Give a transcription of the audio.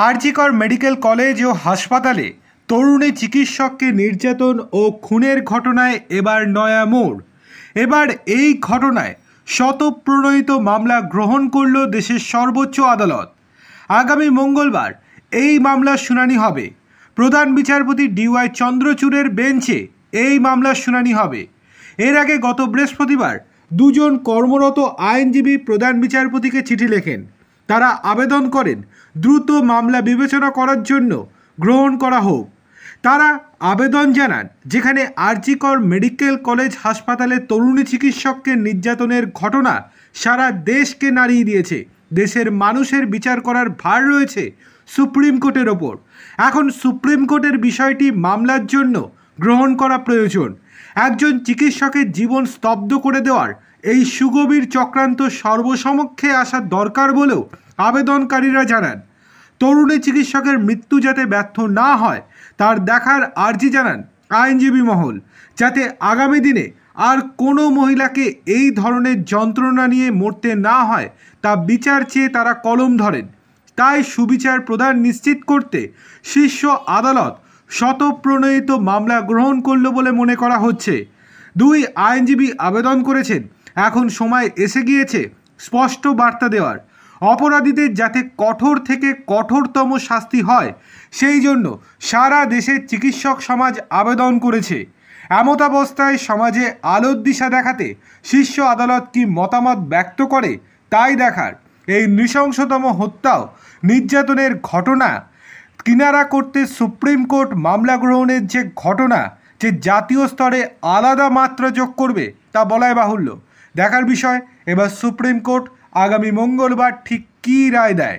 RG Kar medical college ও হাসপাতালে তরুণী চিকিৎসককে নির্যাতন ও খুনের ঘটনায় এবার নয়া মোড়। এবার এই ঘটনায় শতপ্রণোদিত মামলা গ্রহণ করল দেশের সর্বোচ্চ আদালত। আগামী মঙ্গলবার এই মামলার শুনানি হবে। প্রধান বিচারপতি ডিওয়াই চন্দ্রচূড়ের বেঞ্চে এই মামলার শুনানি হবে। এর আগে গত বৃহস্পতিবার দুজন কর্মরত আইনজীবী প্রধান বিচারপতিকে চিঠি লেখেন। তারা আবেদন করেন দ্রুত মামলা বিবেচনা করার জন্য গ্রহণ করা হোক। তারা আবেদন জানান, যেখানে আরজিকর মেডিকেল কলেজ হাসপাতালে তরুণী চিকিৎসককে নির্যাতনের ঘটনা সারা দেশকে নাড়িয়ে দিয়েছে। দেশের মানুষের বিচার করার ভার রয়েছে সুপ্রিম কোর্টের ওপর। এখন সুপ্রিম কোর্টের বিষয়টি মামলার জন্য গ্রহণ করা প্রয়োজন। একজন চিকিৎসকের জীবন স্তব্ধ করে দেওয়ার এই সুগভীর চক্রান্ত সর্বসমক্ষে আসা দরকার বলেও আবেদনকারীরা জানান। তরুণী চিকিৎসকের মৃত্যু যাতে ব্যর্থ না হয় তার দেখার আর্জি জানান আইনজীবী মহল, যাতে আগামী দিনে আর কোনো মহিলাকে এই ধরনের যন্ত্রণা নিয়ে মরতে না হয় তা বিচার চেয়ে তারা কলম ধরেন। তাই সুবিচার প্রদান নিশ্চিত করতে শীর্ষ আদালত শতপ্রণোদিত মামলা গ্রহণ করল বলে মনে করা হচ্ছে। দুই আইনজীবী আবেদন করেছেন, এখন সময় এসে গিয়েছে স্পষ্ট বার্তা দেওয়ার। অপরাধীদের যাতে কঠোর থেকে কঠোরতম শাস্তি হয় সেই জন্য সারা দেশের চিকিৎসক সমাজ আবেদন করেছে। এমতাবস্থায় সমাজে আলোর দিশা দেখাতে শীর্ষ আদালত কি মতামত ব্যক্ত করে তাই দেখার। এই নৃশংসতম হত্যা নির্যাতনের ঘটনা কিনারা করতে সুপ্রিম কোর্ট মামলা গ্রহণের যে ঘটনা যে জাতীয় স্তরে আলাদা মাত্রা যোগ করবে তা বলাই বাহুল্য। দেখার বিষয় এবার সুপ্রিম কোর্ট আগামী মঙ্গলবার ঠিক কী রায় দেয়।